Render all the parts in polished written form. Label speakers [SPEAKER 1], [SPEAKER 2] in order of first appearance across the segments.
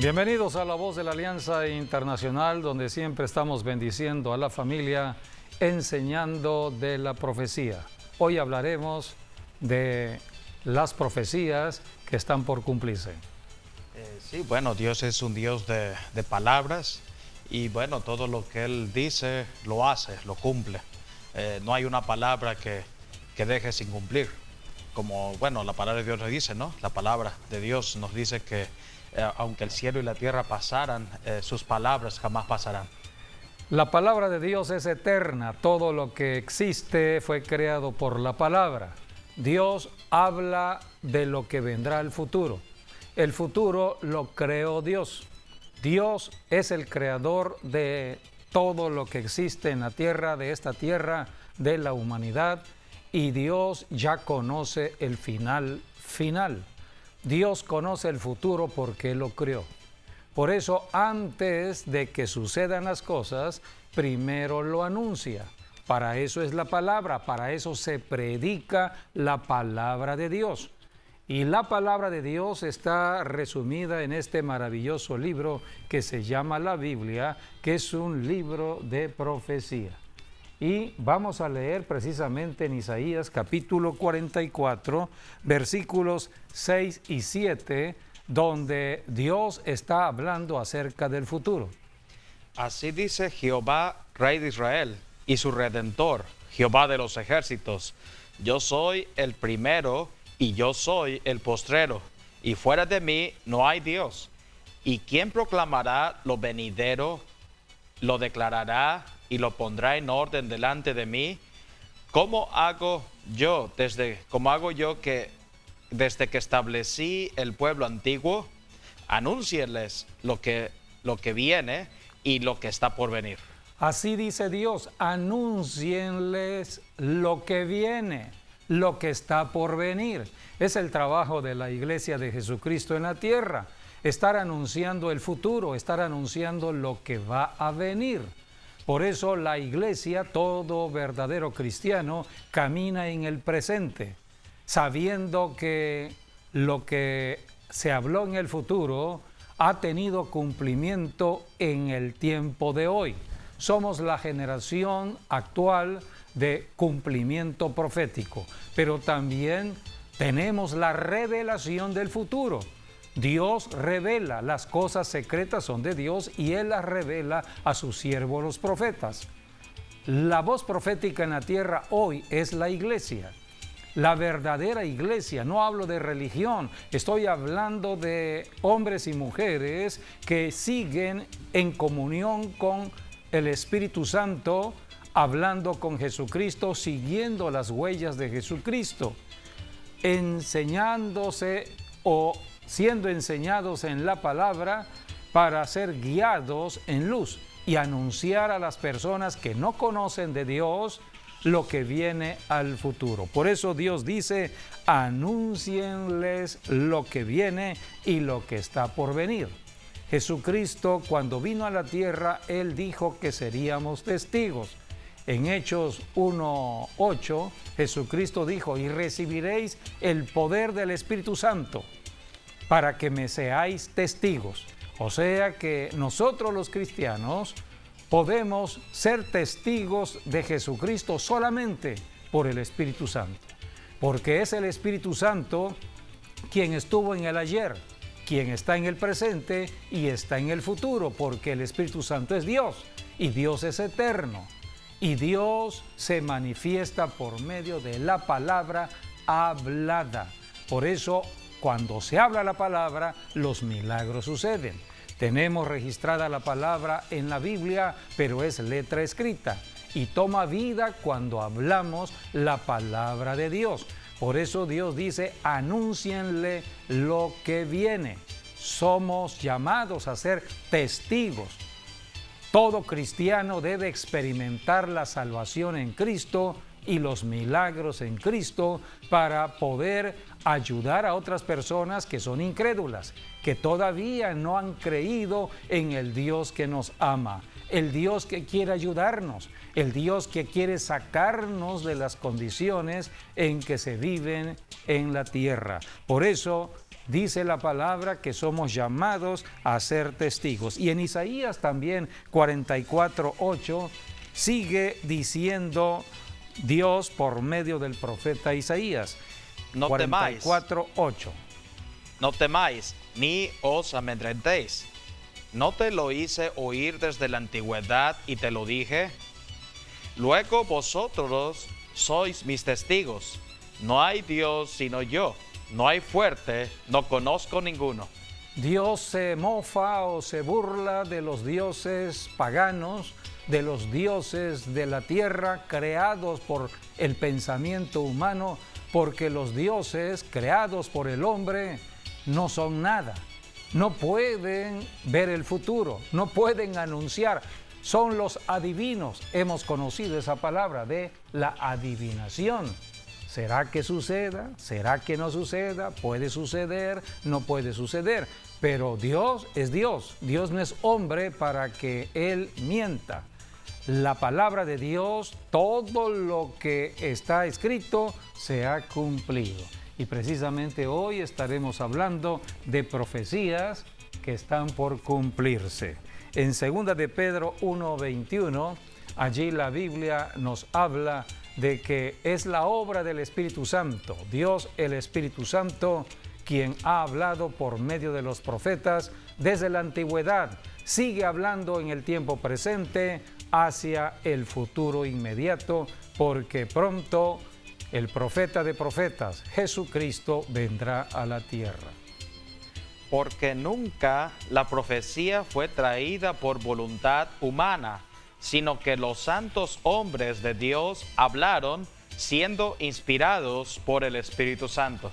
[SPEAKER 1] Bienvenidos a La Voz de la Alianza Internacional, donde siempre estamos bendiciendo a la familia, enseñando de la profecía. Hoy hablaremos de las profecías que están por cumplirse.
[SPEAKER 2] Sí, bueno, Dios es un Dios de palabras y bueno, todo lo que Él dice lo hace, lo cumple. No hay una palabra que deje sin cumplir. Como, bueno, la palabra de Dios nos dice, ¿no? La palabra de Dios nos dice que aunque el cielo y la tierra pasaran, sus palabras jamás pasarán.
[SPEAKER 1] La palabra de Dios es eterna. Todo lo que existe fue creado por la palabra. Dios habla de lo que vendrá al futuro. El futuro lo creó Dios. Dios es el creador de todo lo que existe en la tierra, de esta tierra, de la humanidad, y Dios ya conoce el final. Dios conoce el futuro porque Él lo creó. Por eso, antes de que sucedan las cosas, primero lo anuncia. Para eso es la palabra, para eso se predica la palabra de Dios. Y la palabra de Dios está resumida en este maravilloso libro que se llama la Biblia, que es un libro de profecía. Y vamos a leer precisamente en Isaías capítulo 44, versículos 6 y 7, donde Dios está hablando acerca del futuro.
[SPEAKER 2] Así dice Jehová, Rey de Israel, y su Redentor, Jehová de los ejércitos: yo soy el primero y yo soy el postrero, y fuera de mí no hay Dios. ¿Y quién proclamará lo venidero, lo declarará y lo pondrá en orden delante de mí? ¿Cómo hago yo que desde que establecí el pueblo antiguo? Anúncieles lo que viene y lo que está por venir.
[SPEAKER 1] Así dice Dios, anúncienles lo que viene, lo que está por venir. Es el trabajo de la Iglesia de Jesucristo en la tierra, estar anunciando el futuro, estar anunciando lo que va a venir. Por eso la Iglesia, todo verdadero cristiano, camina en el presente, sabiendo que lo que se habló en el futuro ha tenido cumplimiento en el tiempo de hoy. Somos la generación actual de cumplimiento profético, pero también tenemos la revelación del futuro. Dios revela, las cosas secretas son de Dios y Él las revela a sus siervos los profetas. La voz profética en la tierra hoy es la iglesia, la verdadera iglesia. No hablo de religión, estoy hablando de hombres y mujeres que siguen en comunión con el Espíritu Santo, hablando con Jesucristo, siguiendo las huellas de Jesucristo, enseñándose o siendo enseñados en la palabra para ser guiados en luz y anunciar a las personas que no conocen de Dios lo que viene al futuro. Por eso Dios dice, anúncienles lo que viene y lo que está por venir. Jesucristo, cuando vino a la tierra, Él dijo que seríamos testigos. En Hechos 1:8, Jesucristo dijo, y recibiréis el poder del Espíritu Santo para que me seáis testigos. O sea que nosotros los cristianos podemos ser testigos de Jesucristo solamente por el Espíritu Santo, porque es el Espíritu Santo quien estuvo en el ayer, quien está en el presente y está en el futuro, porque el Espíritu Santo es Dios y Dios es eterno y Dios se manifiesta por medio de la palabra hablada. Por eso, cuando se habla la palabra, los milagros suceden. Tenemos registrada la palabra en la Biblia, pero es letra escrita y toma vida cuando hablamos la palabra de Dios. Por eso Dios dice, anúncienle lo que viene. Somos llamados a ser testigos. Todo cristiano debe experimentar la salvación en Cristo y los milagros en Cristo para poder ayudar a otras personas que son incrédulas, que todavía no han creído en el Dios que nos ama, el Dios que quiere ayudarnos, el Dios que quiere sacarnos de las condiciones en que se viven en la tierra. Por eso dice la palabra que somos llamados a ser testigos. Y en Isaías también 44:8 sigue diciendo Dios por medio del profeta Isaías.
[SPEAKER 2] No
[SPEAKER 1] 44:8.
[SPEAKER 2] No temáis, ni os amedrentéis. ¿No te lo hice oír desde la antigüedad y te lo dije? Luego vosotros sois mis testigos. No hay Dios sino yo. No hay fuerte, no conozco ninguno.
[SPEAKER 1] Dios se mofa o se burla de los dioses paganos, de los dioses de la tierra creados por el pensamiento humano, porque los dioses creados por el hombre no son nada. No pueden ver el futuro, no pueden anunciar. Son los adivinos. Hemos conocido esa palabra de la adivinación. ¿Será que suceda? ¿Será que no suceda? ¿Puede suceder? ¿No puede suceder? Pero Dios es Dios. Dios no es hombre para que Él mienta. La palabra de Dios, todo lo que está escrito, se ha cumplido. Y precisamente hoy estaremos hablando de profecías que están por cumplirse. En 2 de Pedro 1:21, allí la Biblia nos habla de que es la obra del Espíritu Santo, Dios el Espíritu Santo, quien ha hablado por medio de los profetas desde la antigüedad, sigue hablando en el tiempo presente hacia el futuro inmediato, porque pronto el profeta de profetas, Jesucristo, vendrá a la tierra.
[SPEAKER 2] Porque nunca la profecía fue traída por voluntad humana, sino que los santos hombres de Dios hablaron siendo inspirados por el Espíritu Santo.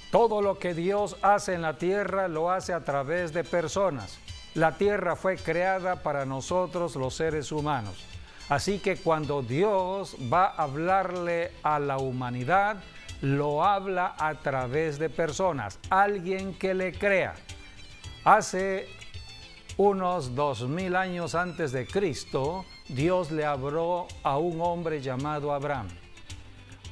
[SPEAKER 1] Todo lo que Dios hace en la tierra lo hace a través de personas. La tierra fue creada para nosotros los seres humanos. Así que cuando Dios va a hablarle a la humanidad, lo habla a través de personas, alguien que le crea. Hace unos 2000 años antes de Cristo, Dios le habló a un hombre llamado Abraham.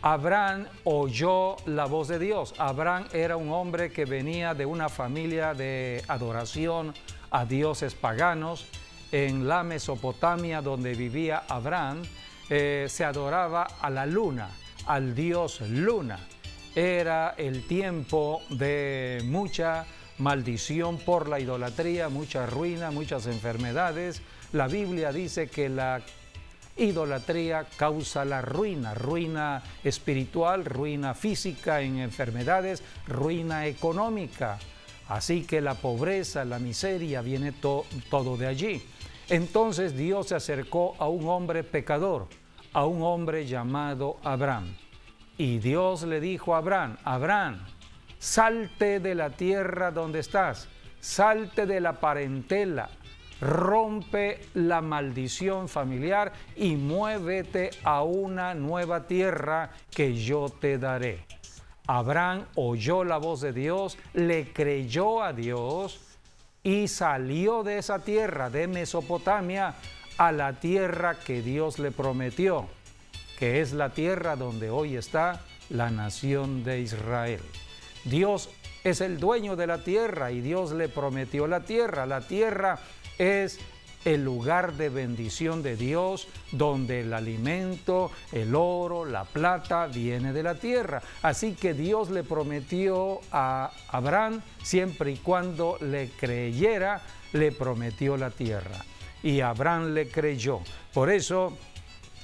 [SPEAKER 1] Abraham oyó la voz de Dios. Abraham era un hombre que venía de una familia de adoración a dioses paganos. En la Mesopotamia, donde vivía Abraham, se adoraba a la luna, al dios Luna. Era el tiempo de mucha maldición por la idolatría, mucha ruina, muchas enfermedades. La Biblia dice que la idolatría causa la ruina, ruina espiritual, ruina física en enfermedades, ruina económica. Así que la pobreza, la miseria, viene todo de allí. Entonces Dios se acercó a un hombre pecador, a un hombre llamado Abraham. Y Dios le dijo a Abraham, Abraham, salte de la tierra donde estás, salte de la parentela, rompe la maldición familiar y muévete a una nueva tierra que yo te daré. Abraham oyó la voz de Dios, le creyó a Dios y salió de esa tierra de Mesopotamia a la tierra que Dios le prometió, que es la tierra donde hoy está la nación de Israel. Dios es el dueño de la tierra y Dios le prometió la tierra. La tierra es el lugar de bendición de Dios, donde el alimento, el oro, la plata viene de la tierra. Así que Dios le prometió a Abraham, siempre y cuando le creyera, le prometió la tierra. Y Abraham le creyó. Por eso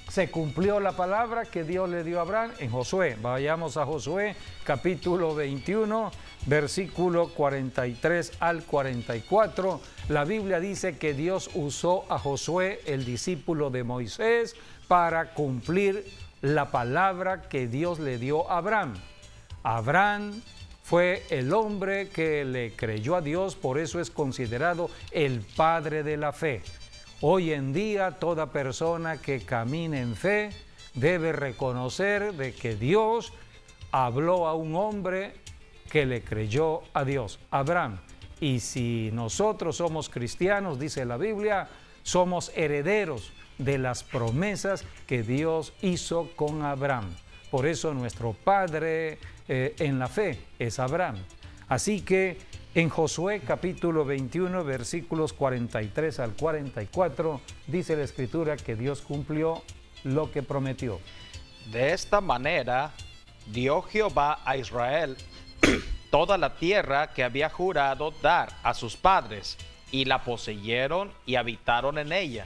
[SPEAKER 1] se cumplió la palabra que Dios le dio a Abraham en Josué. Vayamos a Josué, capítulo 21, versículo 43 al 44. La Biblia dice que Dios usó a Josué, el discípulo de Moisés, para cumplir la palabra que Dios le dio a Abraham. Abraham fue el hombre que le creyó a Dios, por eso es considerado el padre de la fe. Hoy en día toda persona que camine en fe debe reconocer de que Dios habló a un hombre que le creyó a Dios, Abraham. Y si nosotros somos cristianos, dice la Biblia, somos herederos de las promesas que Dios hizo con Abraham. Por eso nuestro padre en la fe es Abraham. Así que en Josué capítulo 21, versículos 43 al 44, dice la Escritura que Dios cumplió lo que prometió.
[SPEAKER 2] De esta manera dio Jehová a Israel toda la tierra que había jurado dar a sus padres, y la poseyeron y habitaron en ella.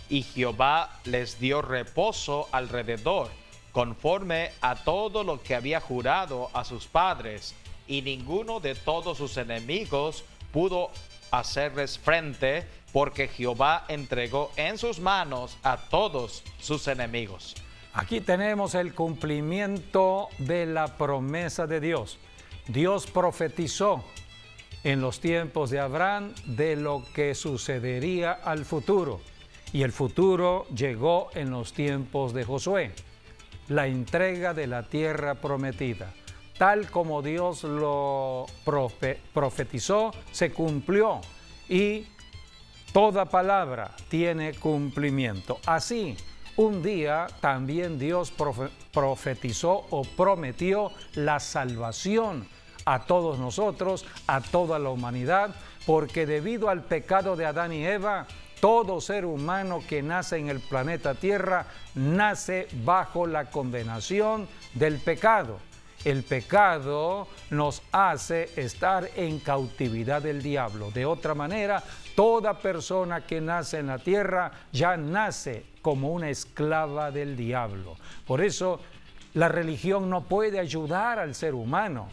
[SPEAKER 2] Y Jehová les dio reposo alrededor, conforme a todo lo que había jurado a sus padres, y ninguno de todos sus enemigos pudo hacerles frente, porque Jehová entregó en sus manos a todos sus enemigos.
[SPEAKER 1] Aquí tenemos el cumplimiento de la promesa de Dios. Dios profetizó en los tiempos de Abraham de lo que sucedería al futuro. Y el futuro llegó en los tiempos de Josué, la entrega de la tierra prometida. Tal como Dios lo profetizó, se cumplió, y toda palabra tiene cumplimiento. Así, un día también Dios profetizó o prometió la salvación a todos nosotros, a toda la humanidad, porque debido al pecado de Adán y Eva, todo ser humano que nace en el planeta Tierra nace bajo la condenación del pecado. El pecado nos hace estar en cautividad del diablo. De otra manera, toda persona que nace en la tierra ya nace como una esclava del diablo. Por eso, la religión no puede ayudar al ser humano.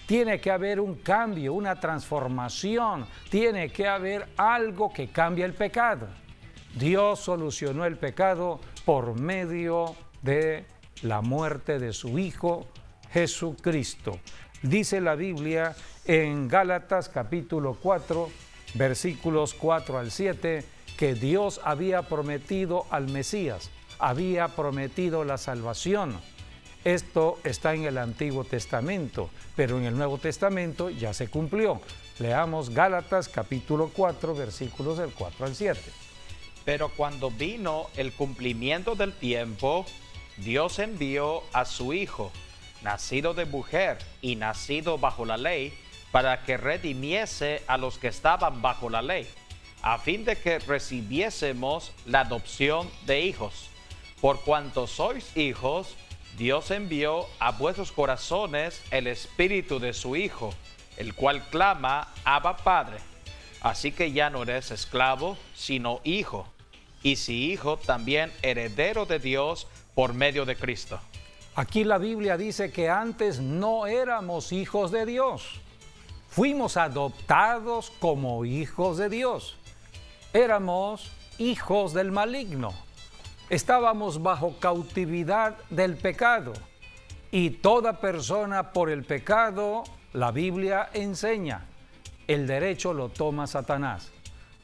[SPEAKER 1] Tiene que haber un cambio, una transformación. Tiene que haber algo que cambie el pecado. Dios solucionó el pecado por medio de la muerte de su Hijo Jesucristo. Dice la Biblia en Gálatas capítulo 4, versículos 4 al 7, que Dios había prometido al Mesías, había prometido la salvación. Esto está en el Antiguo Testamento, pero en el Nuevo Testamento ya se cumplió. Leamos Gálatas capítulo 4, versículos del 4 al 7.
[SPEAKER 2] Pero cuando vino el cumplimiento del tiempo, Dios envió a su Hijo, nacido de mujer y nacido bajo la ley, para que redimiese a los que estaban bajo la ley, a fin de que recibiésemos la adopción de hijos. Por cuanto sois hijos, Dios envió a vuestros corazones el espíritu de su Hijo, el cual clama, Abba Padre. Así que ya no eres esclavo, sino hijo, y si hijo, también heredero de Dios por medio de Cristo.
[SPEAKER 1] Aquí la Biblia dice que antes no éramos hijos de Dios. Fuimos adoptados como hijos de Dios. Éramos hijos del maligno. Estábamos bajo cautividad del pecado. Y toda persona por el pecado, la Biblia enseña, el derecho lo toma Satanás.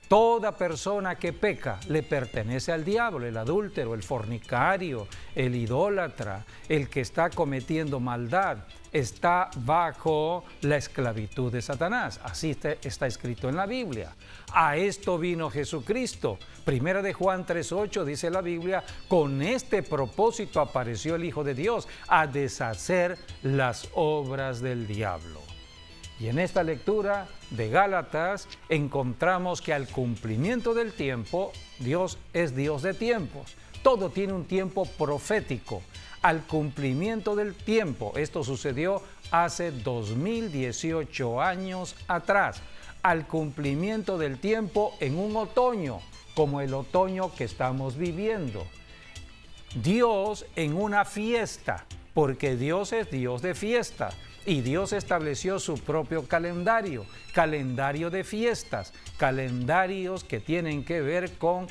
[SPEAKER 1] Toda persona que peca le pertenece al diablo, el adúltero, el fornicario, el idólatra, el que está cometiendo maldad, está bajo la esclavitud de Satanás. Así está escrito en la Biblia. A esto vino Jesucristo. Primera de Juan 3:8 dice la Biblia, con este propósito apareció el Hijo de Dios, a deshacer las obras del diablo. Y en esta lectura de Gálatas encontramos que al cumplimiento del tiempo, Dios es Dios de tiempos. Todo tiene un tiempo profético. Al cumplimiento del tiempo, esto sucedió hace 2018 años atrás. Al cumplimiento del tiempo en un otoño, como el otoño que estamos viviendo. Dios en una fiesta, porque Dios es Dios de fiesta. Y Dios estableció su propio calendario de fiestas, calendarios que tienen que ver con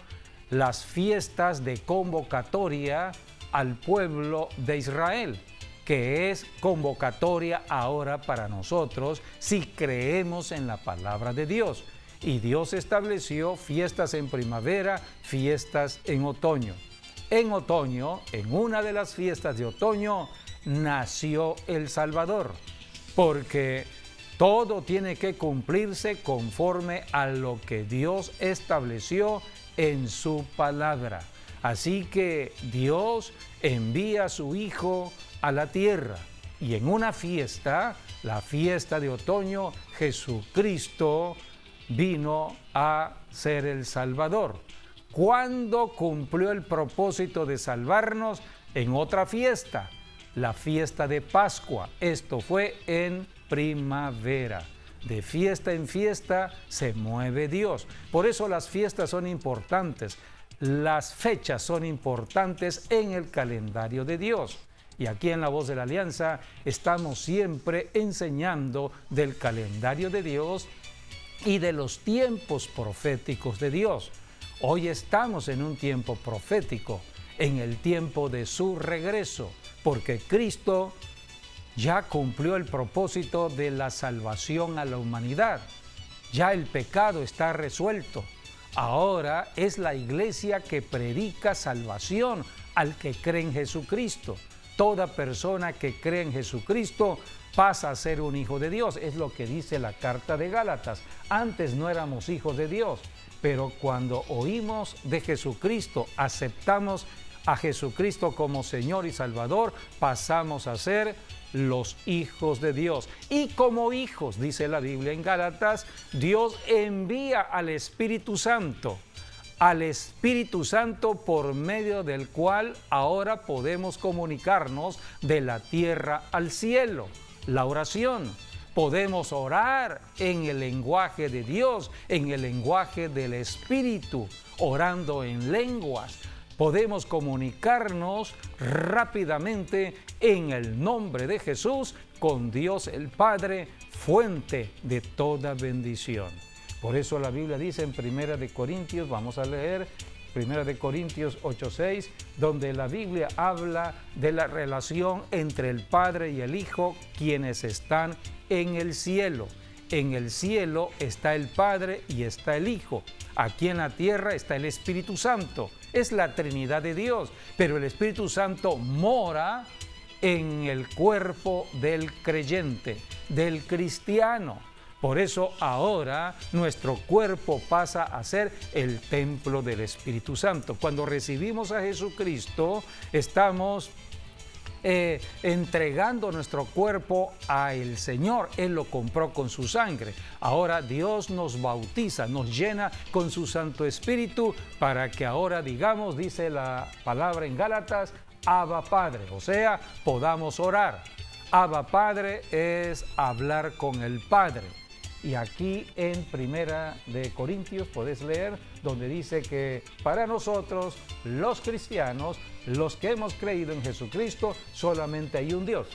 [SPEAKER 1] las fiestas de convocatoria al pueblo de Israel, que es convocatoria ahora para nosotros si creemos en la palabra de Dios. Y Dios estableció fiestas en primavera, fiestas en otoño. En otoño, en una de las fiestas de otoño, nació el Salvador, porque todo tiene que cumplirse conforme a lo que Dios estableció en su palabra. Así que Dios envía a su Hijo a la tierra Y en una fiesta, la fiesta de otoño, Jesucristo vino a ser el Salvador. ¿Cuándo cumplió el propósito de salvarnos? En otra fiesta, la fiesta de Pascua. Esto fue en primavera. De fiesta en fiesta se mueve Dios. Por eso las fiestas son importantes. Las fechas son importantes en el calendario de Dios. Y aquí en La Voz de la Alianza estamos siempre enseñando del calendario de Dios y de los tiempos proféticos de Dios. Hoy estamos en un tiempo profético, en el tiempo de su regreso, porque Cristo ya cumplió el propósito de la salvación a la humanidad. Ya el pecado está resuelto. Ahora es la iglesia que predica salvación al que cree en Jesucristo. Toda persona que cree en Jesucristo pasa a ser un hijo de Dios. Es lo que dice la carta de Gálatas. Antes no éramos hijos de Dios, pero cuando oímos de Jesucristo, aceptamos a Jesucristo como Señor y Salvador, pasamos a ser los hijos de Dios. Y como hijos, dice la Biblia en Gálatas, Dios envía al Espíritu Santo por medio del cual ahora podemos comunicarnos de la tierra al cielo, la oración. Podemos orar en el lenguaje de Dios, en el lenguaje del Espíritu, orando en lenguas. Podemos comunicarnos rápidamente en el nombre de Jesús con Dios el Padre, fuente de toda bendición. Por eso la Biblia dice en 1 Corintios, vamos a leer 1 Corintios 8:6, donde la Biblia habla de la relación entre el Padre y el Hijo, quienes están en el cielo. En el cielo está el Padre y está el Hijo. Aquí en la tierra está el Espíritu Santo. Es la Trinidad de Dios, pero el Espíritu Santo mora en el cuerpo del creyente, del cristiano. Por eso ahora nuestro cuerpo pasa a ser el templo del Espíritu Santo. Cuando recibimos a Jesucristo, estamos entregando nuestro cuerpo al Señor. Él lo compró con su sangre. Ahora Dios nos bautiza, nos llena con su Santo Espíritu para que ahora digamos, dice la palabra en Gálatas, Abba Padre, o sea, podamos orar. Abba Padre es hablar con el Padre. Y aquí en 1 Corintios podés leer donde dice que para nosotros, los cristianos, los que hemos creído en Jesucristo, solamente hay un Dios.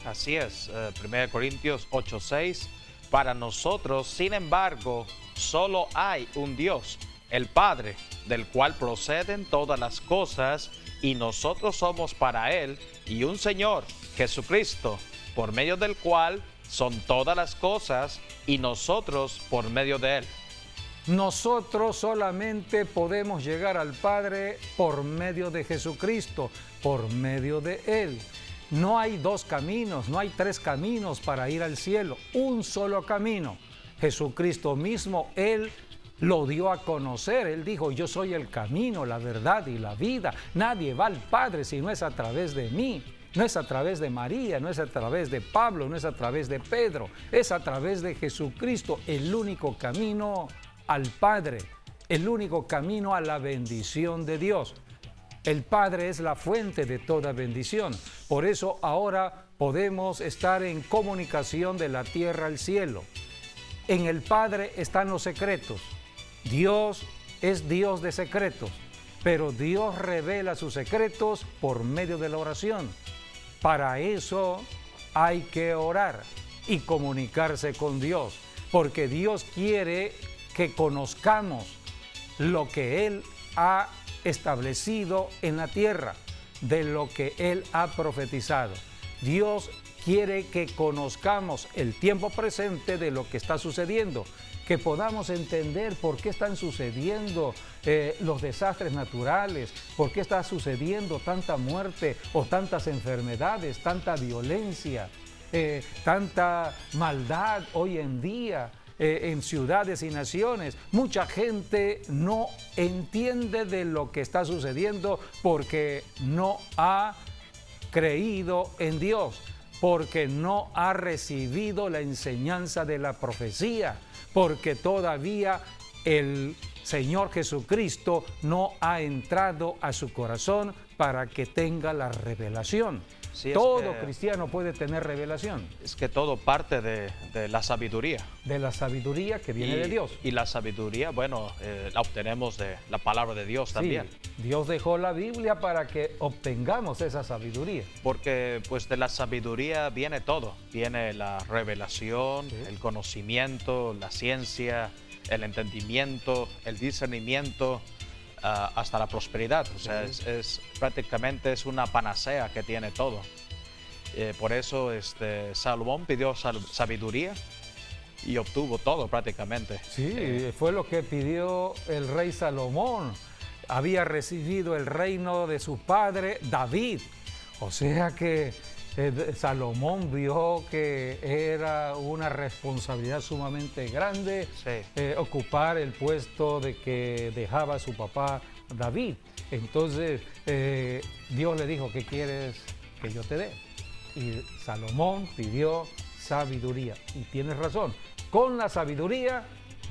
[SPEAKER 2] Así es, 1 Corintios 8:6, para nosotros, sin embargo, solo hay un Dios, el Padre, del cual proceden todas las cosas, y nosotros somos para Él, y un Señor, Jesucristo, por medio del cual son todas las cosas, y nosotros por medio de Él.
[SPEAKER 1] Nosotros solamente podemos llegar al Padre por medio de Jesucristo, por medio de Él. No hay dos caminos, no hay tres caminos para ir al cielo, un solo camino. Jesucristo mismo, Él lo dio a conocer. Él dijo, yo soy el camino, la verdad y la vida. Nadie va al Padre si no es a través de mí. No es a través de María, no es a través de Pablo, no es a través de Pedro. Es a través de Jesucristo, el único camino al Padre, el único camino a la bendición de Dios. El Padre es la fuente de toda bendición. Por eso ahora podemos estar en comunicación de la tierra al cielo. En el Padre están los secretos. Dios es Dios de secretos, pero Dios revela sus secretos por medio de la oración. Para eso hay que orar y comunicarse con Dios, porque Dios quiere que conozcamos lo que Él ha establecido en la tierra, de lo que Él ha profetizado. Dios quiere que conozcamos el tiempo presente de lo que está sucediendo, que podamos entender por qué están sucediendo los desastres naturales, por qué está sucediendo tanta muerte o tantas enfermedades, tanta violencia, tanta maldad hoy en día en ciudades y naciones. Mucha gente no entiende de lo que está sucediendo porque no ha creído en Dios. porque no ha recibido la enseñanza de la profecía, porque todavía el Señor Jesucristo no ha entrado a su corazón para que tenga la revelación.
[SPEAKER 2] Sí,
[SPEAKER 1] Todo cristiano puede tener revelación.
[SPEAKER 2] Es que todo parte de la sabiduría.
[SPEAKER 1] De la sabiduría que viene de Dios.
[SPEAKER 2] Y la sabiduría, bueno, la obtenemos de la palabra de Dios también.
[SPEAKER 1] Sí, Dios dejó la Biblia para que obtengamos esa sabiduría.
[SPEAKER 2] Porque pues de la sabiduría viene todo. Viene la revelación,
[SPEAKER 1] Sí.
[SPEAKER 2] el conocimiento, la ciencia, el entendimiento, el discernimiento, hasta la prosperidad. O sea,
[SPEAKER 1] Sí.
[SPEAKER 2] prácticamente es una panacea que tiene todo. Por eso Salomón pidió sabiduría y obtuvo todo prácticamente.
[SPEAKER 1] Sí, fue lo que pidió el rey Salomón. Había recibido el reino de su padre David. O sea que Salomón vio que era una responsabilidad sumamente grande
[SPEAKER 2] Sí.
[SPEAKER 1] ocupar el puesto de que dejaba su papá David. Entonces Dios le dijo, ¿qué quieres que yo te dé? Y Salomón pidió sabiduría. Y tienes razón, con la sabiduría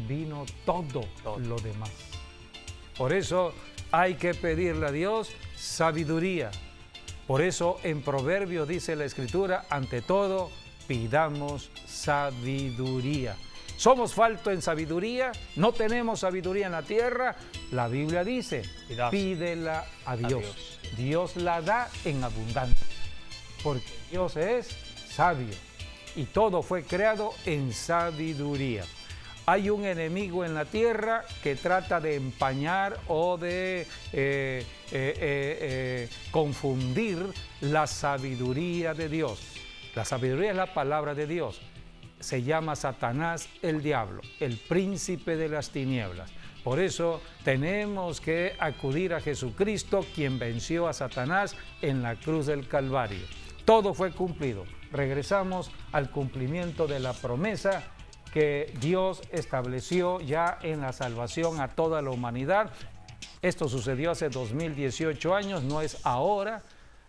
[SPEAKER 1] vino todo lo demás. Por eso hay que pedirle a Dios sabiduría. Por eso en Proverbios dice la Escritura, ante todo, pidamos sabiduría. ¿Somos faltos en sabiduría? ¿No tenemos sabiduría en la tierra? La Biblia dice, pídela a Dios. Dios la da en abundancia, porque Dios es sabio y todo fue creado en sabiduría. Hay un enemigo en la tierra que trata de empañar o de confundir la sabiduría de Dios. La sabiduría es la palabra de Dios. Se llama Satanás el diablo, el príncipe de las tinieblas. Por eso tenemos que acudir a Jesucristo, quien venció a Satanás en la cruz del Calvario. Todo fue cumplido. Regresamos al cumplimiento de la promesa que Dios estableció ya en la salvación a toda la humanidad. Esto sucedió hace 2018 años, no es ahora.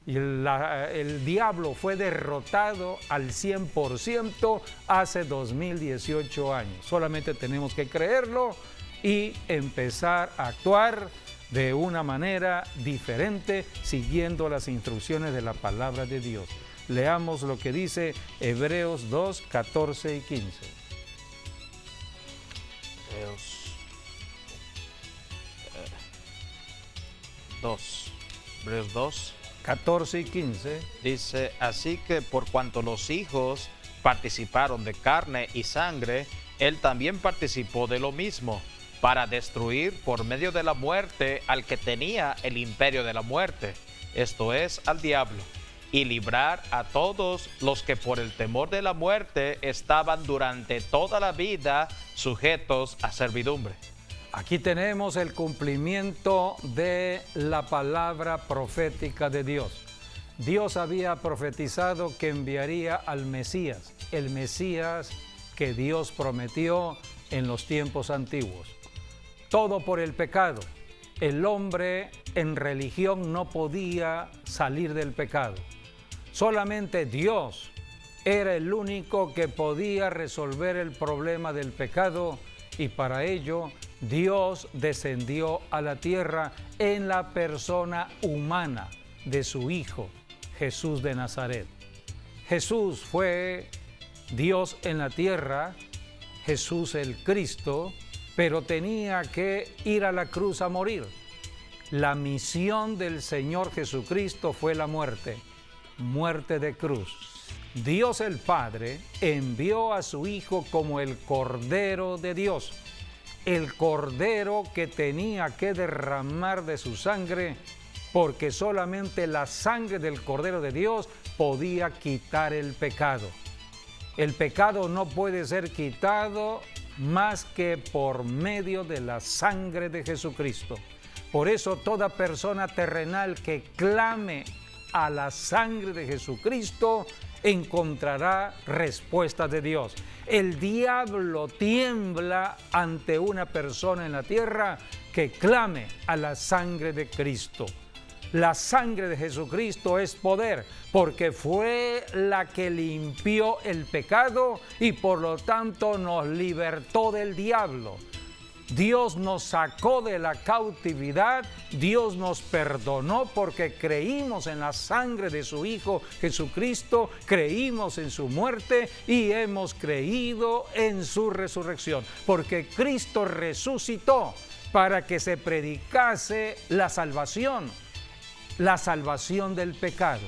[SPEAKER 1] Y el diablo fue derrotado al 100% hace 2018 años. Solamente tenemos que creerlo y empezar a actuar de una manera diferente, siguiendo las instrucciones de la palabra de Dios. Leamos lo que dice Hebreos 2, 14 y 15.
[SPEAKER 2] Hebreos 2.
[SPEAKER 1] 14 y 15.
[SPEAKER 2] Dice, así que por cuanto los hijos participaron de carne y sangre, él también participó de lo mismo, para destruir por medio de la muerte al que tenía el imperio de la muerte, esto es, al diablo, y librar a todos los que por el temor de la muerte estaban durante toda la vida sujetos a servidumbre.
[SPEAKER 1] Aquí tenemos el cumplimiento de la palabra profética de Dios. Dios había profetizado que enviaría al Mesías, el Mesías que Dios prometió en los tiempos antiguos. Todo por el pecado. El hombre en religión no podía salir del pecado. Solamente Dios era el único que podía resolver el problema del pecado, y para ello Dios descendió a la tierra en la persona humana de su Hijo, Jesús de Nazaret. Jesús fue Dios en la tierra, Jesús el Cristo, pero tenía que ir a la cruz a morir. La misión del Señor Jesucristo fue la muerte de cruz. Dios el Padre envió a su Hijo como el Cordero de Dios, el Cordero que tenía que derramar de su sangre, porque solamente la sangre del Cordero de Dios podía quitar el pecado. El pecado no puede ser quitado más que por medio de la sangre de Jesucristo. Por eso toda persona terrenal que clame a la sangre de Jesucristo encontrará respuesta de Dios. El diablo tiembla ante una persona en la tierra que clame a la sangre de Cristo. La sangre de Jesucristo es poder, porque fue la que limpió el pecado y por lo tanto nos libertó del diablo. Dios nos sacó de la cautividad, Dios nos perdonó porque creímos en la sangre de su Hijo Jesucristo, creímos en su muerte y hemos creído en su resurrección, porque Cristo resucitó para que se predicase la salvación del pecado.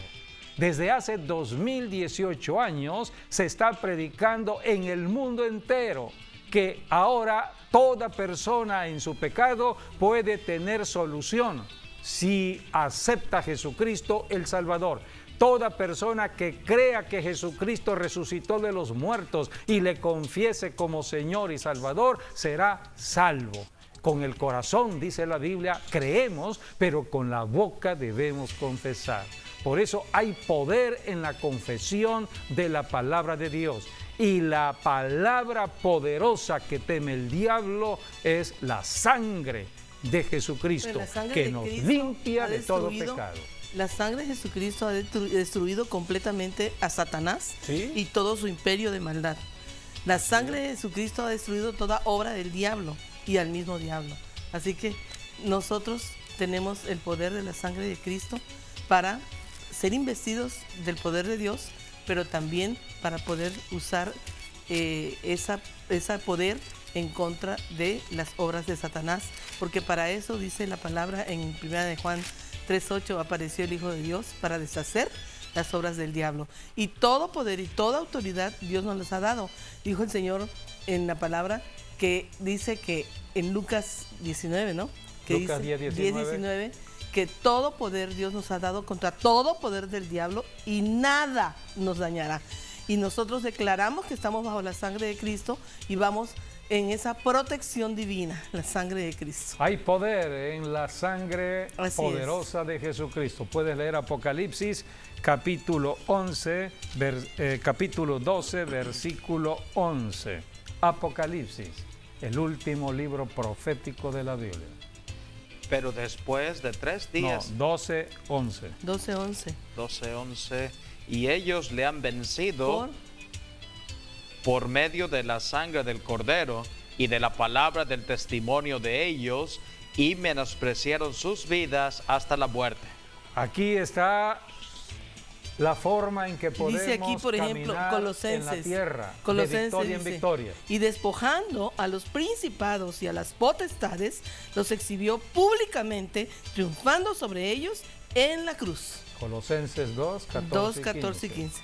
[SPEAKER 1] Desde hace 2018 años se está predicando en el mundo entero que ahora toda persona en su pecado puede tener solución si acepta a Jesucristo el Salvador. Toda persona que crea que Jesucristo resucitó de los muertos y le confiese como Señor y Salvador será salvo. Con el corazón, dice la Biblia, creemos, pero con la boca debemos confesar. Por eso hay poder en la confesión de la palabra de Dios. Y la palabra poderosa que teme el diablo es la sangre de Jesucristo, que nos limpia de todo pecado.
[SPEAKER 3] La sangre de Jesucristo ha destruido completamente a Satanás,
[SPEAKER 1] ¿sí?,
[SPEAKER 3] y todo su imperio de maldad. La sangre de Jesucristo ha destruido toda obra del diablo y al mismo diablo. Así que nosotros tenemos el poder de la sangre de Cristo para ser investidos del poder de Dios, pero también para poder usar ese poder en contra de las obras de Satanás, porque para eso dice la palabra en 1 de Juan 3:8, apareció el Hijo de Dios para deshacer las obras del diablo. Y todo poder y toda autoridad Dios nos las ha dado. Dijo el Señor en la palabra que dice que en Lucas 19, ¿no? Que
[SPEAKER 1] Lucas
[SPEAKER 3] dice,
[SPEAKER 1] 10:19,
[SPEAKER 3] que todo poder Dios nos ha dado contra todo poder del diablo y nada nos dañará. Y nosotros declaramos que estamos bajo la sangre de Cristo y vamos en esa protección divina, la sangre de Cristo.
[SPEAKER 1] Hay poder en la sangre
[SPEAKER 3] Así
[SPEAKER 1] poderosa de Jesucristo. Puedes leer Apocalipsis capítulo 12, versículo 11. Apocalipsis, el último libro profético de la Biblia.
[SPEAKER 2] Pero después de 3 días...
[SPEAKER 1] No, 12:11.
[SPEAKER 3] 12:11.
[SPEAKER 2] 12:11. Y ellos le han vencido por medio de la sangre del Cordero y de la palabra del testimonio de ellos, y menospreciaron sus vidas hasta la muerte.
[SPEAKER 1] Aquí está la forma en que podemos
[SPEAKER 3] dice aquí, por ejemplo,
[SPEAKER 1] caminar
[SPEAKER 3] Colosenses,
[SPEAKER 1] en la tierra,
[SPEAKER 3] Colosenses
[SPEAKER 1] de victoria en
[SPEAKER 3] dice,
[SPEAKER 1] victoria.
[SPEAKER 3] y despojando a los principados y a las potestades, los exhibió públicamente, triunfando sobre ellos en la cruz.
[SPEAKER 1] Colosenses 2,
[SPEAKER 3] 14 y 15.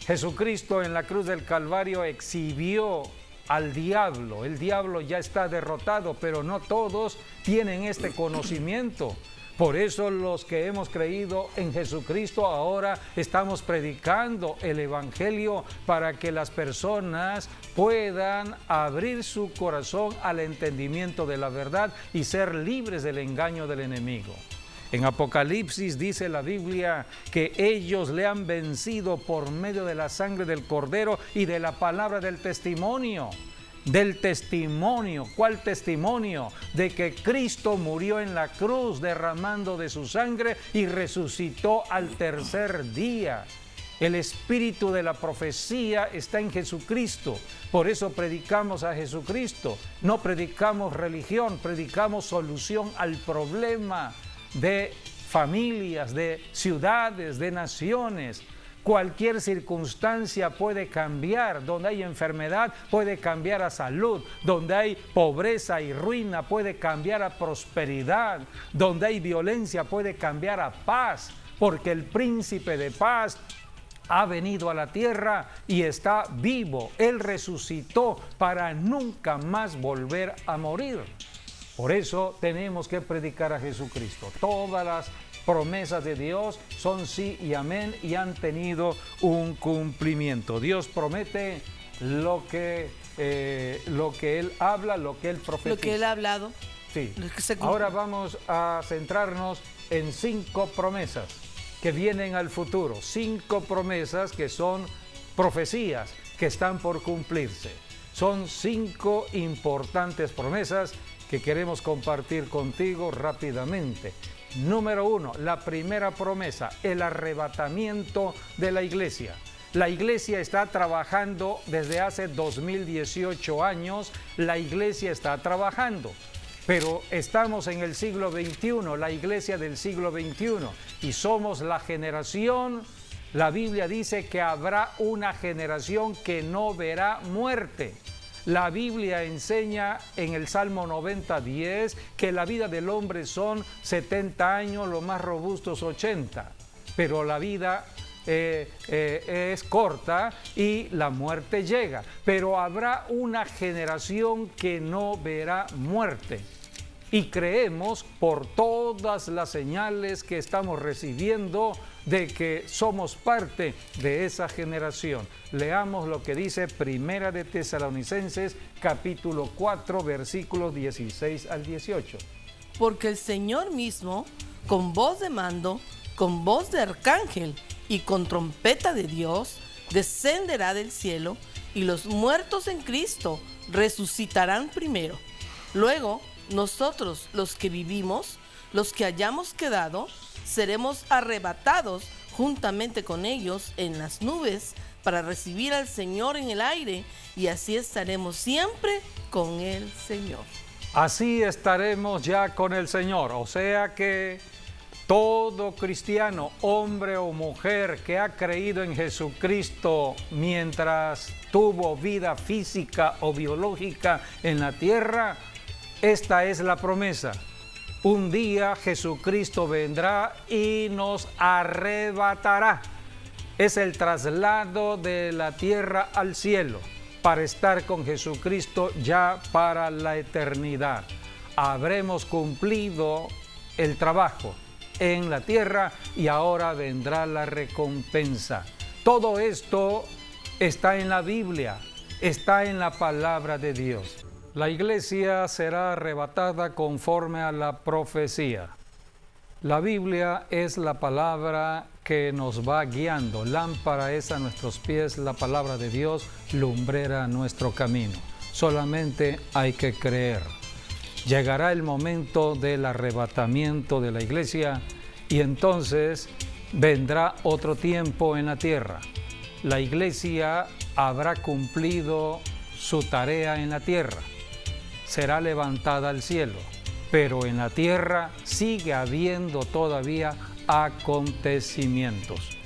[SPEAKER 1] Jesucristo en la cruz del Calvario exhibió al diablo. El diablo ya está derrotado, pero no todos tienen este conocimiento. Por eso los que hemos creído en Jesucristo ahora estamos predicando el Evangelio para que las personas puedan abrir su corazón al entendimiento de la verdad y ser libres del engaño del enemigo. En Apocalipsis dice la Biblia que ellos le han vencido por medio de la sangre del Cordero y de la palabra del testimonio. Del testimonio. ¿Cuál testimonio? De que Cristo murió en la cruz derramando de su sangre y resucitó al tercer día. El espíritu de la profecía está en Jesucristo. Por eso predicamos a Jesucristo. No predicamos religión, predicamos solución al problema de familias, de ciudades, de naciones. Cualquier circunstancia puede cambiar. Donde hay enfermedad puede cambiar a salud. Donde hay pobreza y ruina puede cambiar a prosperidad. Donde hay violencia puede cambiar a paz. Porque el príncipe de paz ha venido a la tierra y está vivo. Él resucitó para nunca más volver a morir. Por eso tenemos que predicar a Jesucristo. Todas las promesas de Dios son sí y amén y han tenido un cumplimiento. Dios promete lo que Él habla, lo que Él profetiza.
[SPEAKER 3] Lo que Él ha hablado.
[SPEAKER 1] Sí. Ahora vamos a centrarnos en 5 promesas que vienen al futuro. 5 promesas que son profecías que están por cumplirse. Son 5 importantes promesas que queremos compartir contigo rápidamente. Número 1, la primera promesa, el arrebatamiento de la iglesia. La iglesia está trabajando desde hace 2018 años, la iglesia está trabajando. Pero estamos en el siglo XXI, la iglesia del siglo XXI, y somos la generación, la Biblia dice que habrá una generación que no verá muerte. La Biblia enseña en el Salmo 90:10 que la vida del hombre son 70 años, los más robustos 80, pero la vida es corta y la muerte llega. Pero habrá una generación que no verá muerte. Y creemos por todas las señales que estamos recibiendo de que somos parte de esa generación. Leamos lo que dice Primera de Tesalonicenses, capítulo 4, versículos 16 al 18.
[SPEAKER 3] Porque el Señor mismo, con voz de mando, con voz de arcángel y con trompeta de Dios, descenderá del cielo, y los muertos en Cristo resucitarán primero. Luego, nosotros, los que vivimos, los que hayamos quedado, seremos arrebatados juntamente con ellos en las nubes para recibir al Señor en el aire, y así estaremos siempre con el Señor.
[SPEAKER 1] Así estaremos ya con el Señor. O sea que todo cristiano, hombre o mujer que ha creído en Jesucristo mientras tuvo vida física o biológica en la tierra, esta es la promesa. Un día Jesucristo vendrá y nos arrebatará. Es el traslado de la tierra al cielo para estar con Jesucristo ya para la eternidad. Habremos cumplido el trabajo en la tierra y ahora vendrá la recompensa. Todo esto está en la Biblia, está en la palabra de Dios. La iglesia será arrebatada conforme a la profecía. La Biblia es la palabra que nos va guiando. Lámpara es a nuestros pies la palabra de Dios, lumbrera a nuestro camino. Solamente hay que creer. Llegará el momento del arrebatamiento de la iglesia y entonces vendrá otro tiempo en la tierra. La iglesia habrá cumplido su tarea en la tierra. Será levantada al cielo, pero en la tierra sigue habiendo todavía acontecimientos.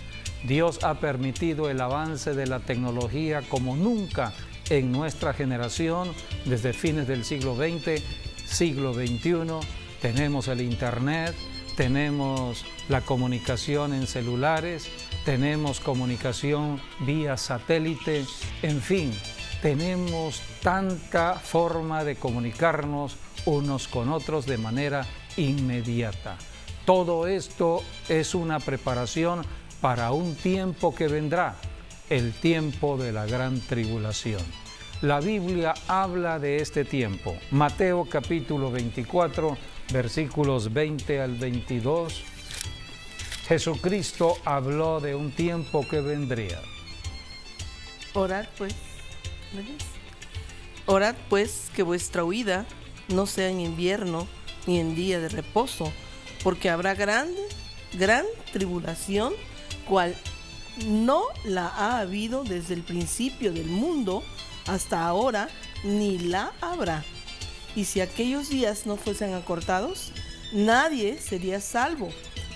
[SPEAKER 1] Dios ha permitido el avance de la tecnología como nunca en nuestra generación, desde fines del siglo XX, siglo XXI. Tenemos el internet, tenemos la comunicación en celulares, tenemos comunicación vía satélite, en fin. Tenemos tanta forma de comunicarnos unos con otros de manera inmediata. Todo esto es una preparación para un tiempo que vendrá, el tiempo de la gran tribulación. La Biblia habla de este tiempo. Mateo capítulo 24, versículos 20 al 22. Jesucristo habló de un tiempo que vendría.
[SPEAKER 3] Orad pues que vuestra huida no sea en invierno ni en día de reposo, porque habrá gran tribulación, cual no la ha habido desde el principio del mundo hasta ahora, ni la habrá. Y si aquellos días no fuesen acortados, nadie sería salvo,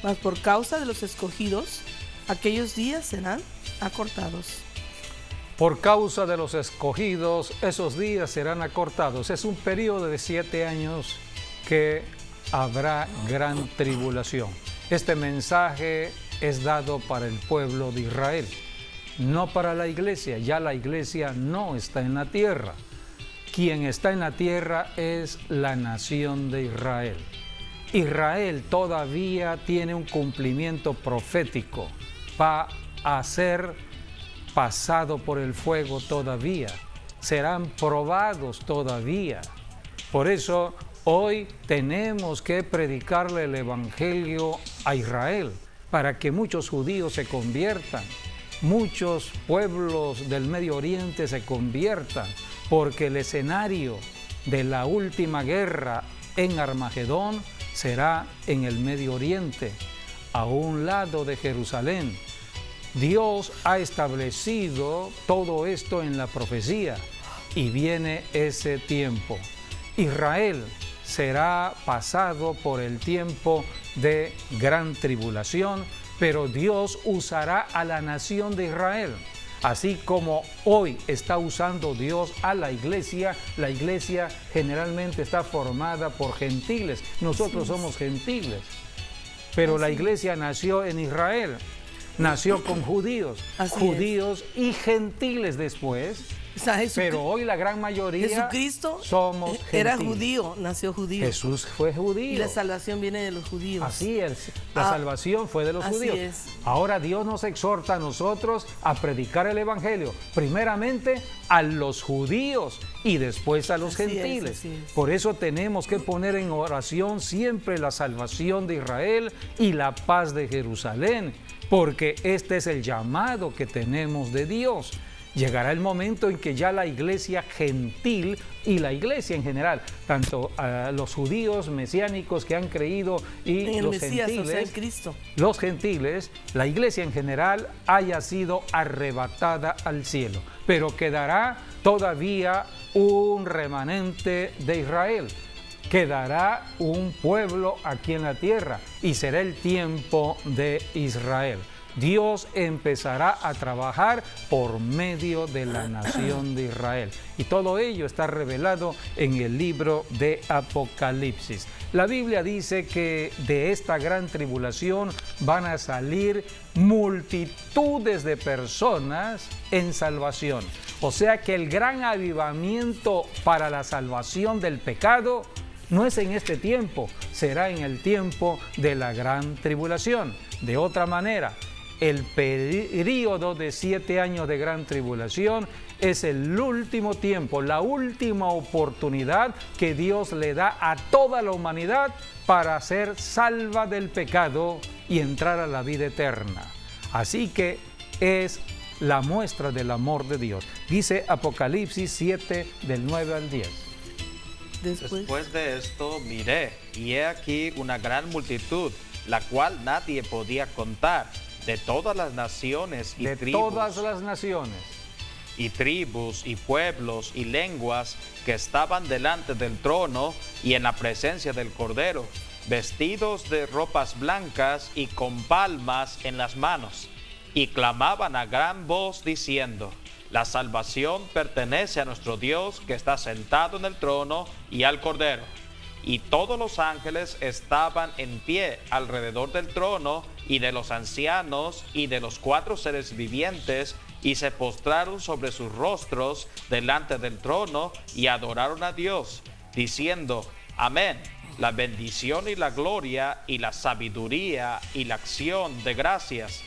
[SPEAKER 3] mas por causa de los escogidos, aquellos días serán acortados.
[SPEAKER 1] Por causa de los escogidos, esos días serán acortados. Es un periodo de 7 años que habrá gran tribulación. Este mensaje es dado para el pueblo de Israel, no para la iglesia. Ya la iglesia no está en la tierra. Quien está en la tierra es la nación de Israel. Israel todavía tiene un cumplimiento profético. Va a ser pasado por el fuego todavía, serán probados todavía. Por eso hoy tenemos que predicarle el evangelio a Israel para que muchos judíos se conviertan, muchos pueblos del Medio Oriente se conviertan, porque el escenario de la última guerra en Armagedón será en el Medio Oriente, a un lado de Jerusalén. Dios ha establecido todo esto en la profecía y viene ese tiempo. Israel será pasado por el tiempo de gran tribulación, pero Dios usará a la nación de Israel. Así como hoy está usando Dios a la iglesia generalmente está formada por gentiles. Nosotros somos gentiles, pero la iglesia nació en Israel, nació con judíos, judíos y gentiles después.
[SPEAKER 3] O sea,
[SPEAKER 1] pero hoy la gran mayoría
[SPEAKER 3] Jesucristo
[SPEAKER 1] somos gentiles.
[SPEAKER 3] Era judío, nació judío.
[SPEAKER 1] Jesús fue judío.
[SPEAKER 3] Y la salvación viene de los judíos.
[SPEAKER 1] Así es, la salvación fue de los judíos.
[SPEAKER 3] Es.
[SPEAKER 1] Ahora Dios nos exhorta a nosotros a predicar el evangelio, primeramente a los judíos y después a los gentiles. Por eso tenemos que poner en oración siempre la salvación de Israel y la paz de Jerusalén, porque este es el llamado que tenemos de Dios. Llegará el momento en que ya la iglesia gentil y la iglesia en general, tanto los judíos mesiánicos que han creído y
[SPEAKER 3] en el
[SPEAKER 1] los
[SPEAKER 3] Mesías,
[SPEAKER 1] gentiles,
[SPEAKER 3] o sea, en Cristo.
[SPEAKER 1] Los gentiles, la iglesia en general haya sido arrebatada al cielo, pero quedará todavía un remanente de Israel. Quedará un pueblo aquí en la tierra y será el tiempo de Israel. Dios empezará a trabajar por medio de la nación de Israel. Y todo ello está revelado en el libro de Apocalipsis. La Biblia dice que de esta gran tribulación van a salir multitudes de personas en salvación. O sea que el gran avivamiento para la salvación del pecado no es en este tiempo, será en el tiempo de la gran tribulación. De otra manera, el período de 7 años de gran tribulación es el último tiempo, la última oportunidad que Dios le da a toda la humanidad para ser salva del pecado y entrar a la vida eterna. Así que es la muestra del amor de Dios. Dice Apocalipsis 7, del 9 al 10.
[SPEAKER 2] Después de esto miré, y he aquí una gran multitud, la cual nadie podía contar, de todas las naciones y tribus.
[SPEAKER 1] De todas las naciones.
[SPEAKER 2] Y tribus y pueblos y lenguas que estaban delante del trono y en la presencia del Cordero, vestidos de ropas blancas y con palmas en las manos, y clamaban a gran voz diciendo: la salvación pertenece a nuestro Dios que está sentado en el trono y al Cordero. Y todos los ángeles estaban en pie alrededor del trono y de los ancianos y de los 4 seres vivientes, y se postraron sobre sus rostros delante del trono y adoraron a Dios, diciendo: amén. La bendición y la gloria y la sabiduría y la acción de gracias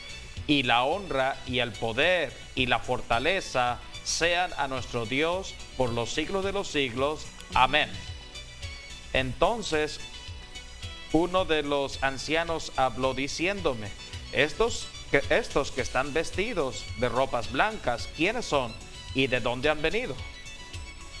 [SPEAKER 2] y la honra y el poder y la fortaleza sean a nuestro Dios por los siglos de los siglos. Amén. Entonces uno de los ancianos habló diciéndome: estos que están vestidos de ropas blancas, ¿quiénes son y de dónde han venido?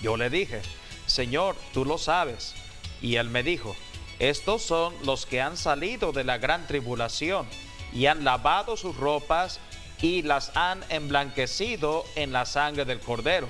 [SPEAKER 2] Yo le dije: Señor, tú lo sabes. Y él me dijo: estos son los que han salido de la gran tribulación y han lavado sus ropas y las han emblanquecido en la sangre del Cordero.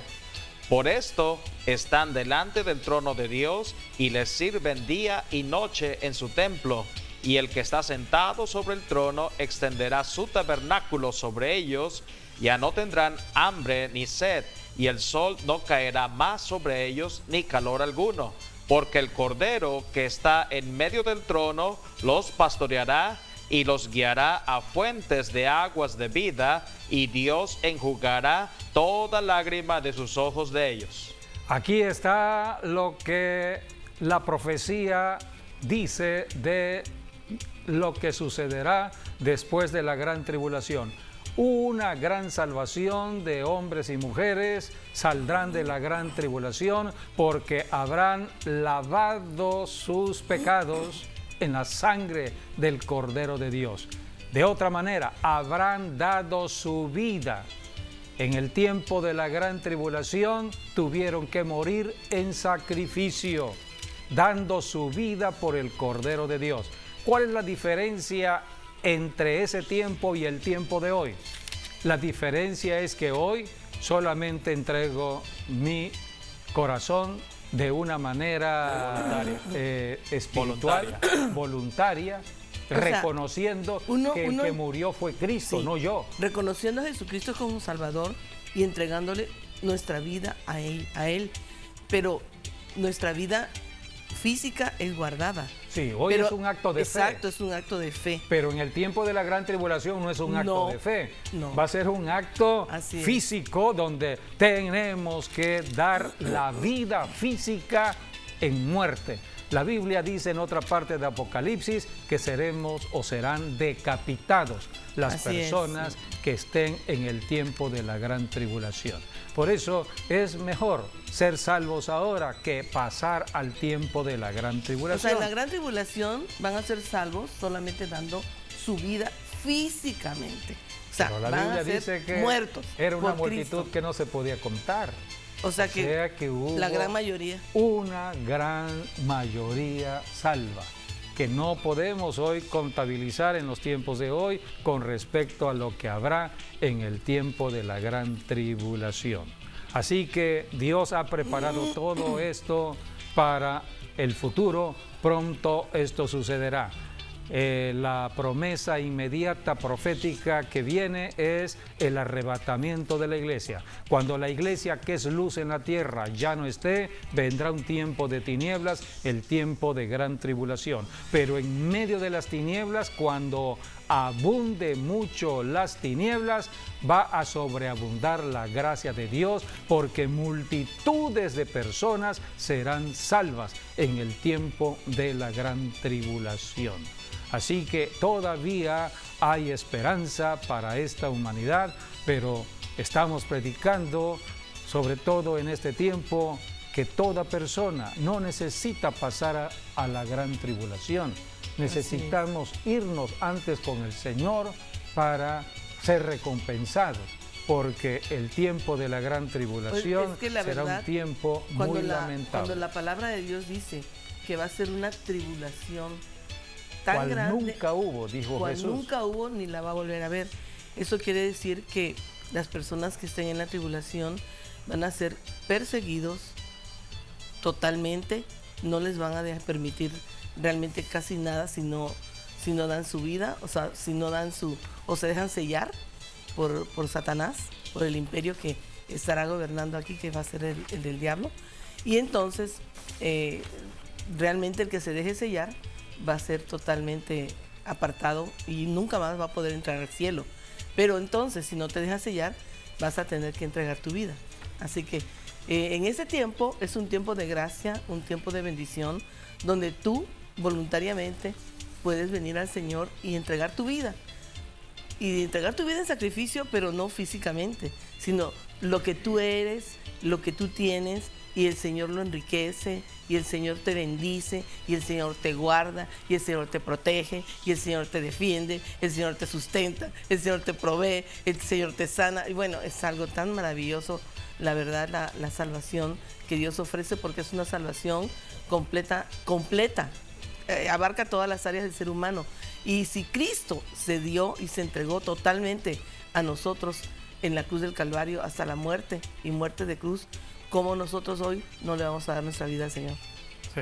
[SPEAKER 2] Por esto están delante del trono de Dios y les sirven día y noche en su templo. Y el que está sentado sobre el trono extenderá su tabernáculo sobre ellos. Ya no tendrán hambre ni sed, y el sol no caerá más sobre ellos, ni calor alguno. Porque el Cordero que está en medio del trono los pastoreará y los guiará a fuentes de aguas de vida, y Dios enjugará toda lágrima de sus ojos de ellos.
[SPEAKER 1] Aquí está lo que la profecía dice de lo que sucederá después de la gran tribulación. Una gran salvación de hombres y mujeres saldrán de la gran tribulación porque habrán lavado sus pecados en la sangre del Cordero de Dios. De otra manera, habrán dado su vida. En el tiempo de la gran tribulación tuvieron que morir en sacrificio. dando su vida por el Cordero de Dios. ¿Cuál es la diferencia entre ese tiempo y el tiempo de hoy? La diferencia es que hoy solamente entrego mi corazón de una manera espiritual, voluntaria, reconociendo que el que murió fue Cristo, no yo.
[SPEAKER 3] Reconociendo a Jesucristo como Salvador y entregándole nuestra vida a Él. Pero nuestra vida física es guardada.
[SPEAKER 1] Sí, hoy es un acto de fe.
[SPEAKER 3] Exacto, es un acto de fe.
[SPEAKER 1] Pero en el tiempo de la gran tribulación no es un acto de fe.
[SPEAKER 3] No.
[SPEAKER 1] Va a ser un acto físico donde tenemos que dar la vida física en muerte. La Biblia dice en otra parte de Apocalipsis que seremos o serán decapitados las personas que estén en el tiempo de la gran tribulación. Por eso es mejor ser salvos ahora que pasar al tiempo de la gran tribulación.
[SPEAKER 3] O sea, en la gran tribulación van a ser salvos solamente dando su vida físicamente. O sea,
[SPEAKER 1] pero la Biblia dice que
[SPEAKER 3] muertos
[SPEAKER 1] era una multitud
[SPEAKER 3] Cristo.
[SPEAKER 1] Que no se podía contar.
[SPEAKER 3] O sea que
[SPEAKER 1] hubo
[SPEAKER 3] la gran mayoría.
[SPEAKER 1] Una gran mayoría salva, que no podemos hoy contabilizar en los tiempos de hoy con respecto a lo que habrá en el tiempo de la gran tribulación. Así que Dios ha preparado todo esto para el futuro. Pronto esto sucederá. La promesa inmediata profética que viene es el arrebatamiento de la iglesia. Cuando la iglesia, que es luz en la tierra, ya no esté, vendrá un tiempo de tinieblas, el tiempo de gran tribulación. Pero en medio de las tinieblas, cuando abunde mucho las tinieblas, va a sobreabundar la gracia de Dios, porque multitudes de personas serán salvas en el tiempo de la gran tribulación. Así que todavía hay esperanza para esta humanidad, pero estamos predicando, sobre todo en este tiempo, que toda persona no necesita pasar a la gran tribulación. Necesitamos irnos antes con el Señor para ser recompensados, porque el tiempo de la gran tribulación será un tiempo muy lamentable.
[SPEAKER 3] Cuando la palabra de Dios dice que va a ser una tribulación tan
[SPEAKER 1] cual
[SPEAKER 3] grande,
[SPEAKER 1] nunca hubo, dijo Jesús.
[SPEAKER 3] Nunca hubo ni la va a volver a ver. Eso quiere decir que las personas que estén en la tribulación van a ser perseguidos totalmente, no les van a permitir realmente casi nada si no dan su vida, o sea, si no dan o se dejan sellar por Satanás, por el imperio que estará gobernando aquí, que va a ser el del diablo. Y entonces, realmente el que se deje sellar va a ser totalmente apartado y nunca más va a poder entrar al cielo. Pero entonces, si no te dejas sellar, vas a tener que entregar tu vida. Así que en ese tiempo es un tiempo de gracia, un tiempo de bendición, donde tú voluntariamente puedes venir al Señor y entregar tu vida. Y entregar tu vida en sacrificio, pero no físicamente, sino lo que tú eres, lo que tú tienes, y el Señor lo enriquece, y el Señor te bendice, y el Señor te guarda, y el Señor te protege, y el Señor te defiende, el Señor te sustenta, el Señor te provee, el Señor te sana. Y bueno, es algo tan maravilloso, la verdad, la salvación que Dios ofrece, porque es una salvación completa, abarca todas las áreas del ser humano. Y si Cristo se dio y se entregó totalmente a nosotros en la cruz del Calvario hasta la muerte y muerte de cruz, ¿cómo nosotros hoy no le vamos a dar nuestra vida al Señor?
[SPEAKER 1] Sí.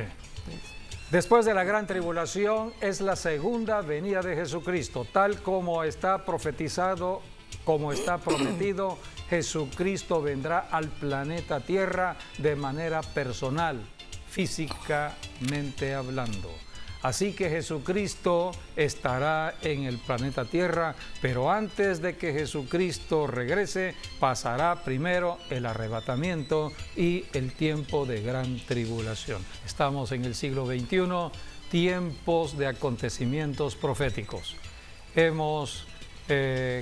[SPEAKER 1] Después de la gran tribulación es la segunda venida de Jesucristo, tal como está profetizado, como está prometido. Jesucristo vendrá al planeta Tierra de manera personal, físicamente hablando. Así que Jesucristo estará en el planeta Tierra, pero antes de que Jesucristo regrese, pasará primero el arrebatamiento y el tiempo de gran tribulación. Estamos en el siglo XXI, tiempos de acontecimientos proféticos. Hemos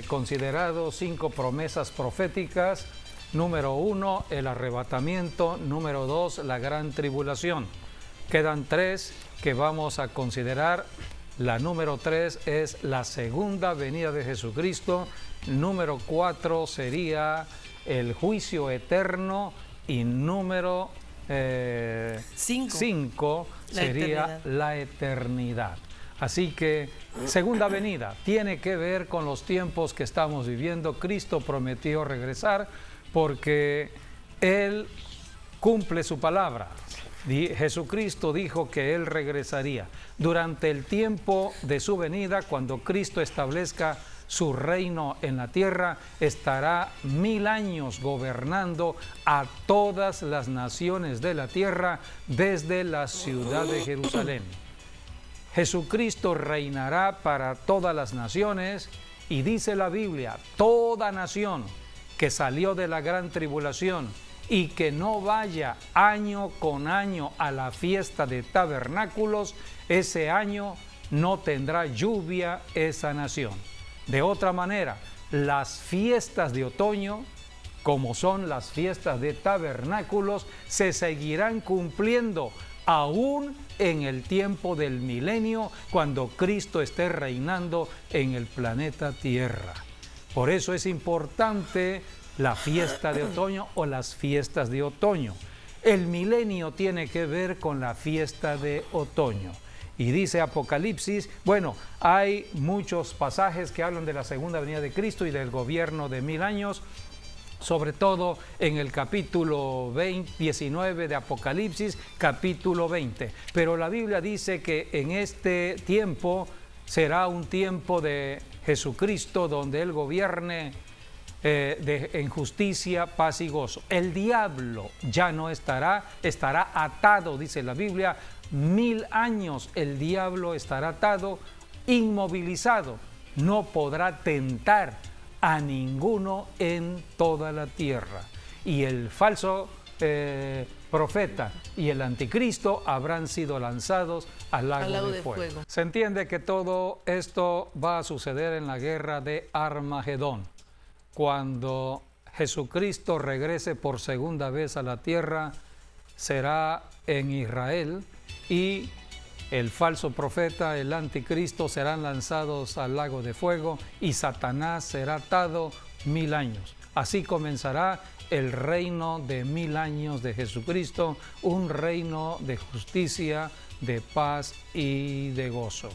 [SPEAKER 1] considerado 5 promesas proféticas. Número 1, el arrebatamiento. Número 2, la gran tribulación. Quedan 3 que vamos a considerar. La número 3 es la segunda venida de Jesucristo. Número 4 sería el juicio eterno. Y número 5 sería la eternidad. Así que segunda venida tiene que ver con los tiempos que estamos viviendo. Cristo prometió regresar porque Él cumple su palabra. Jesucristo dijo que Él regresaría. Durante el tiempo de su venida, cuando Cristo establezca su reino en la tierra, estará 1000 años gobernando a todas las naciones de la tierra desde la ciudad de Jerusalén. Jesucristo reinará para todas las naciones y dice la Biblia, toda nación que salió de la gran tribulación y que no vaya año con año a la fiesta de tabernáculos, ese año no tendrá lluvia esa nación. De otra manera, las fiestas de otoño, como son las fiestas de tabernáculos, se seguirán cumpliendo aún en el tiempo del milenio, cuando Cristo esté reinando en el planeta Tierra. Por eso es importante la fiesta de otoño o las fiestas de otoño. El milenio tiene que ver con la fiesta de otoño. Y dice Apocalipsis, bueno, hay muchos pasajes que hablan de la segunda venida de Cristo y del gobierno de 1000 años, sobre todo en el capítulo 19 de Apocalipsis, capítulo 20. Pero la Biblia dice que en este tiempo será un tiempo de Jesucristo donde Él gobierne en justicia, paz y gozo. El diablo ya no estará atado, dice la Biblia, 1000 años el diablo estará atado, inmovilizado, no podrá tentar a ninguno en toda la tierra. Y el falso profeta y el anticristo habrán sido lanzados al lago de fuego. Se entiende que todo esto va a suceder en la guerra de Armagedón, cuando Jesucristo regrese por segunda vez a la tierra. Será en Israel y el falso profeta, el anticristo, serán lanzados al lago de fuego y Satanás será atado 1000 años. Así comenzará el reino de 1000 años de Jesucristo, un reino de justicia, de paz y de gozo.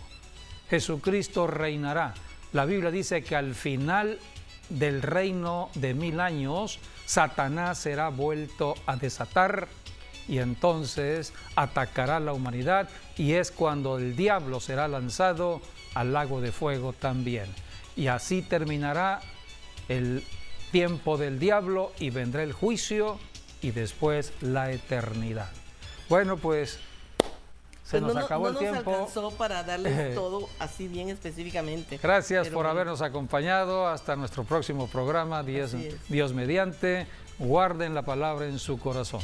[SPEAKER 1] Jesucristo reinará. La Biblia dice que al final del reino de 1000 años, Satanás será vuelto a desatar y entonces atacará a la humanidad, y es cuando el diablo será lanzado al lago de fuego también. Y así terminará el tiempo del diablo y vendrá el juicio y después la eternidad. Bueno, pues se nos acabó el tiempo.
[SPEAKER 3] No nos alcanzó para darles todo así bien específicamente.
[SPEAKER 1] Gracias por habernos acompañado. Hasta nuestro próximo programa. Dios mediante. Guarden la palabra en su corazón.